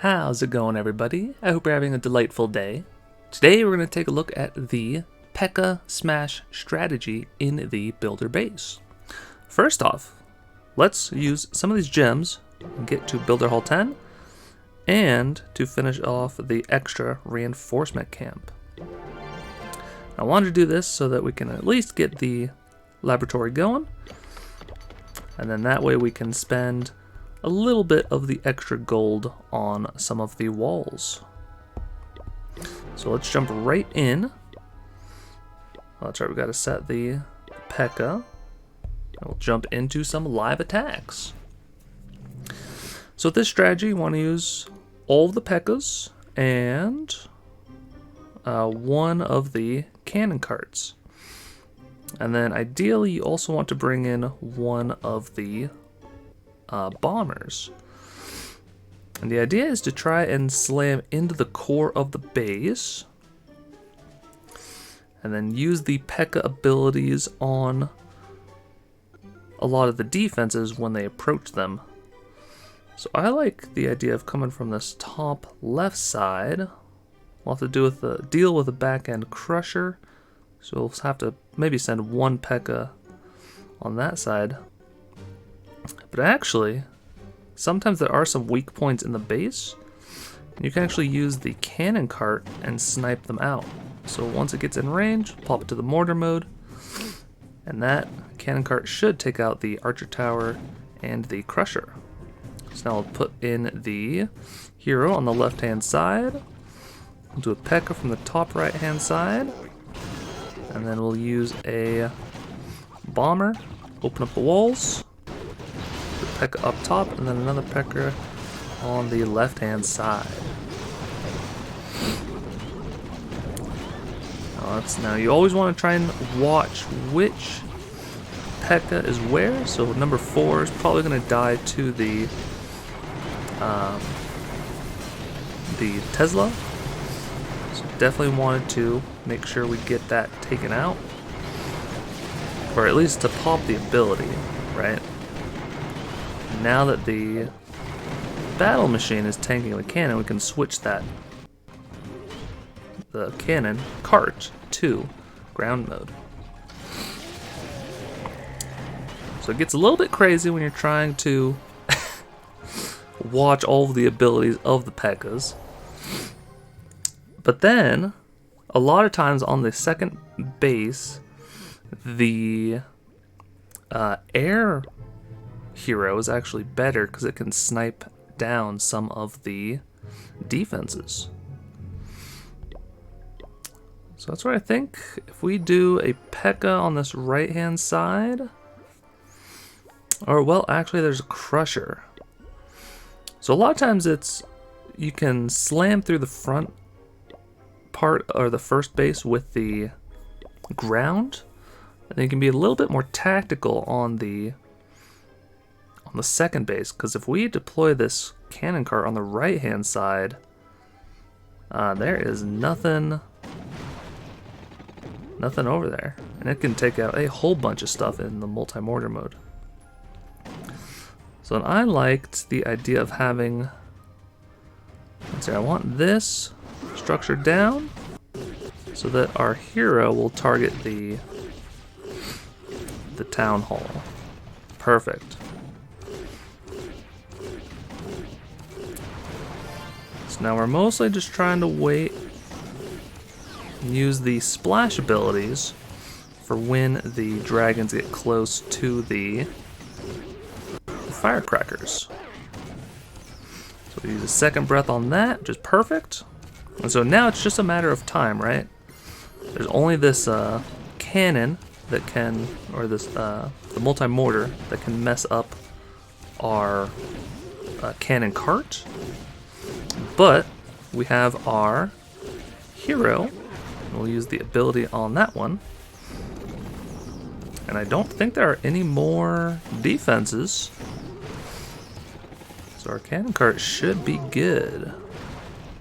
How's it going, everybody? I hope you're having a delightful day. Today we're going to take a look at the Pekka Smash strategy in the builder base. First off, let's use some of these gems and get to Builder Hall 10 and to finish off the extra reinforcement camp. I wanted to do this so that we can at least get the laboratory going, and then that way we can spend a little bit of the extra gold on some of the walls. So let's jump right in. That's right, we got to set the Pekka. And we'll jump into some live attacks. So with this strategy, you want to use all of the Pekkas and one of the cannon carts. And then ideally, you also want to bring in one of the bombers. And the idea is to try and slam into the core of the base and then use the Pekka abilities on a lot of the defenses when they approach them. So I like the idea of coming from this top left side. We'll have to deal with a back end crusher, so we'll have to maybe send one Pekka on that side. But actually, sometimes there are some weak points in the base. You can actually use the cannon cart and snipe them out. So once it gets in range, pop it to the mortar mode, and that cannon cart should take out the archer tower and the crusher. So now I'll put in the hero on the left hand side. We'll do a Pekka from the top right hand side, and then we'll use a bomber, open up the walls, Pekka up top, and then another Pekka on the left hand side. Now you always want to try and watch which Pekka is where. So number 4 is probably going to die to the Tesla. So definitely wanted to make sure we get that taken out, or at least to pop the ability, right? Now that the battle machine is tanking the cannon, we can switch the cannon cart to ground mode. So it gets a little bit crazy when you're trying to watch all of the abilities of the Pekkas. But then, a lot of times on the second base, the air hero is actually better because it can snipe down some of the defenses. So that's what I think. If we do a Pekka on this right hand side, or well, actually there's a crusher. So a lot of times you can slam through the front part or the first base with the ground, and then you can be a little bit more tactical on the second base, because if we deploy this cannon cart on the right hand side, there is nothing over there, and it can take out a whole bunch of stuff in the multi-mortar mode. So I liked the idea of having, let's see, I want this structured down so that our hero will target the town hall. Perfect. Now we're mostly just trying to wait and use the splash abilities for when the dragons get close to the firecrackers. So we use a second breath on that, which is perfect. And so now it's just a matter of time, right? There's only this cannon that can, or this the multi-mortar that can mess up our cannon cart. But we have our hero, and we'll use the ability on that one. And I don't think there are any more defenses, so our cannon cart should be good.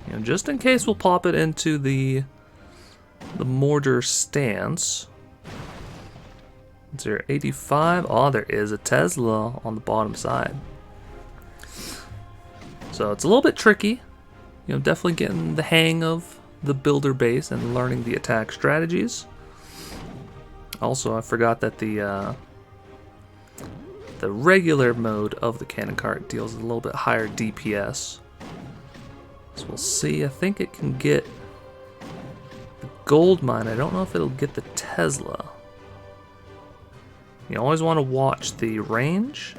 You know, just in case, we'll pop it into the mortar stance. Is there 85? Oh, there is a Tesla on the bottom side. So it's a little bit tricky. definitely getting the hang of the builder base and learning the attack strategies. Also, I forgot that the regular mode of the cannon cart deals a little bit higher DPS. So we'll see. I think it can get the gold mine. I don't know if it'll get the Tesla. You always want to watch the range.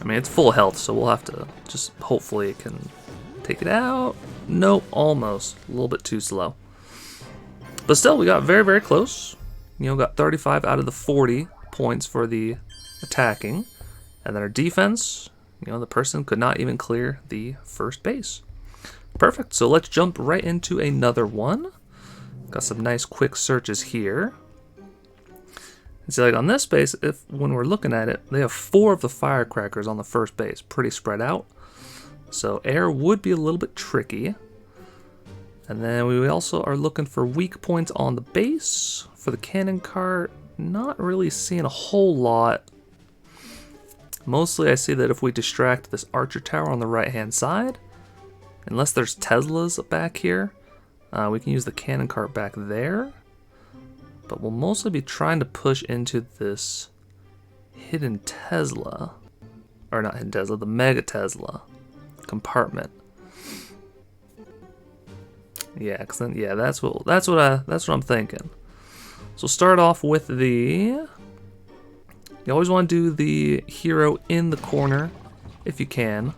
I mean, it's full health, so we'll have to just hopefully it can take it out. Nope, almost. A little bit too slow. But still, we got very, very close. Got 35 out of the 40 points for the attacking. And then our defense, the person could not even clear the first base. Perfect, so let's jump right into another one. Got some nice quick searches here. And see, like on this base, when we're looking at it, they have 4 of the firecrackers on the first base, pretty spread out. So air would be a little bit tricky. And then we also are looking for weak points on the base. For the cannon cart, not really seeing a whole lot. Mostly I see that if we distract this archer tower on the right hand side, unless there's Teslas back here, we can use the cannon cart back there. But we'll mostly be trying to push into this hidden Tesla, or not hidden Tesla, the Mega Tesla compartment. Yeah, cause then, yeah, that's what I'm thinking. So start off with you always want to do the hero in the corner if you can.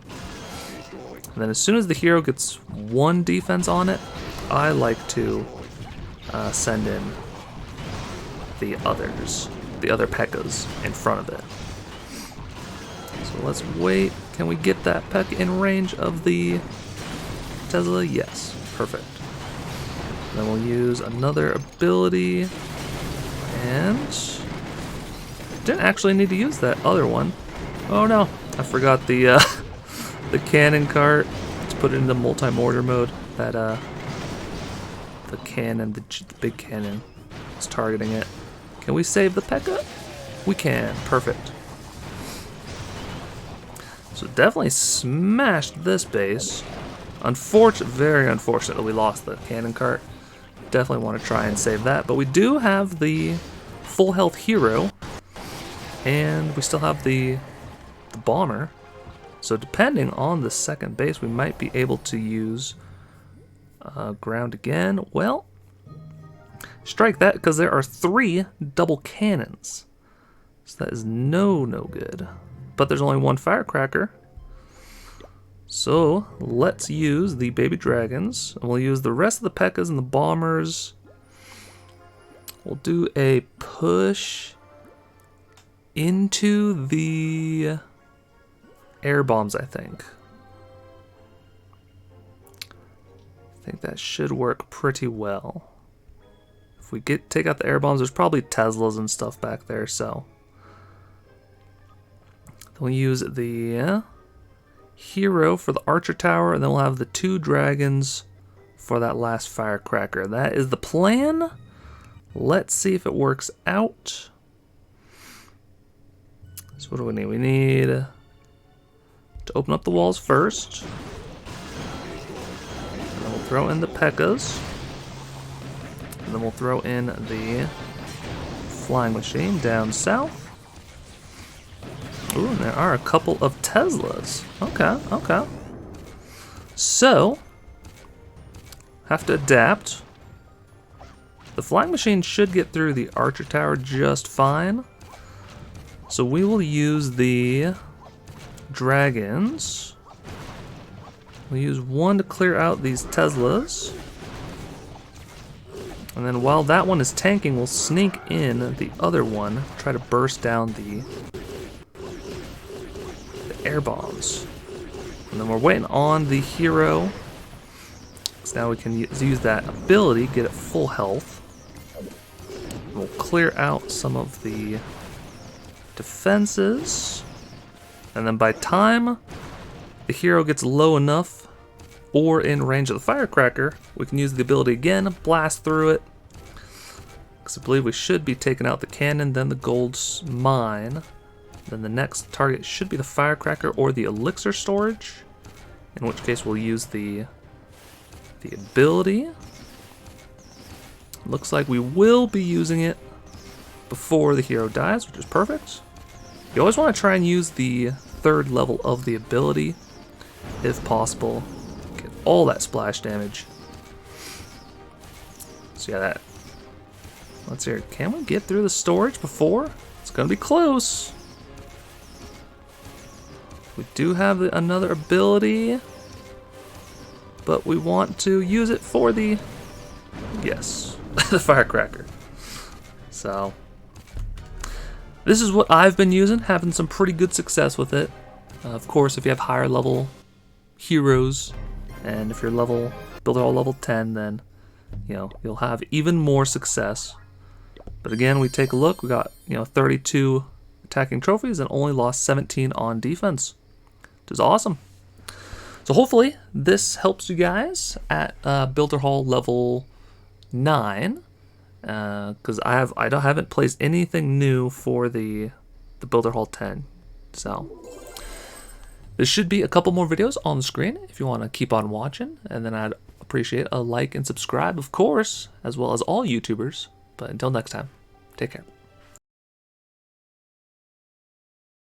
And then as soon as the hero gets 1 defense on it, I like to send in the others, the other Pekkas in front of it. So let's wait. Can we get that Pekka in range of the Tesla? Yes, perfect. Then we'll use another ability, and didn't actually need to use that other one. Oh no, I forgot the the cannon cart. Let's put it into multi-mortar mode. That the cannon, the big cannon, is targeting it. Can we save the Pekka? We can. Perfect. So definitely smashed this base. Very unfortunate that we lost the cannon cart. Definitely want to try and save that, but we do have the full health hero, and we still have the bomber. So depending on the second base, we might be able to use ground again. Well, strike that, because there are 3 double cannons, so that is no good. But there's only 1 firecracker. So let's use the baby dragons, and we'll use the rest of the Pekkas and the bombers. We'll do a push into the air bombs, I think. I think that should work pretty well. If we take out the air bombs, there's probably Teslas and stuff back there, so. Then we'll use the hero for the archer tower, and then we'll have the 2 dragons for that last firecracker. That is the plan. Let's see if it works out. So what do we need? We need to open up the walls first. And then we'll throw in the Pekkas. And then we'll throw in the flying machine down south. Ooh, and there are a couple of Teslas. Okay. So, have to adapt. The flying machine should get through the archer tower just fine. So we will use the dragons. We'll use 1 to clear out these Teslas. And then while that one is tanking, we'll sneak in the other one, try to burst down the air bombs. And then we're waiting on the hero. So now we can use that ability, get it full health. We'll clear out some of the defenses. And then by time the hero gets low enough or in range of the firecracker, we can use the ability again, blast through it. Because I believe we should be taking out the cannon, then the gold mine. Then the next target should be the firecracker or the elixir storage. in which case we'll use the ability. Looks like we will be using it before the hero dies, which is perfect. You always want to try and use the 3rd level of the ability, if possible. Get all that splash damage. So yeah, that. Let's hear it. Can we get through the storage before? It's gonna be close. We do have another ability, but we want to use it for the, yes, the firecracker. So this is what I've been using, having some pretty good success with it. Of course, if you have higher level heroes, and if you're builder hall level 10, then you'll have even more success. But again, we take a look. We got 32 attacking trophies and only lost 17 on defense, which is awesome. So hopefully this helps you guys at builder hall level 9. Because I haven't placed anything new for the builder hall 10. So there should be a couple more videos on the screen if you want to keep on watching, and then I'd appreciate a like and subscribe, of course, as well as all YouTubers. But until next time, take care.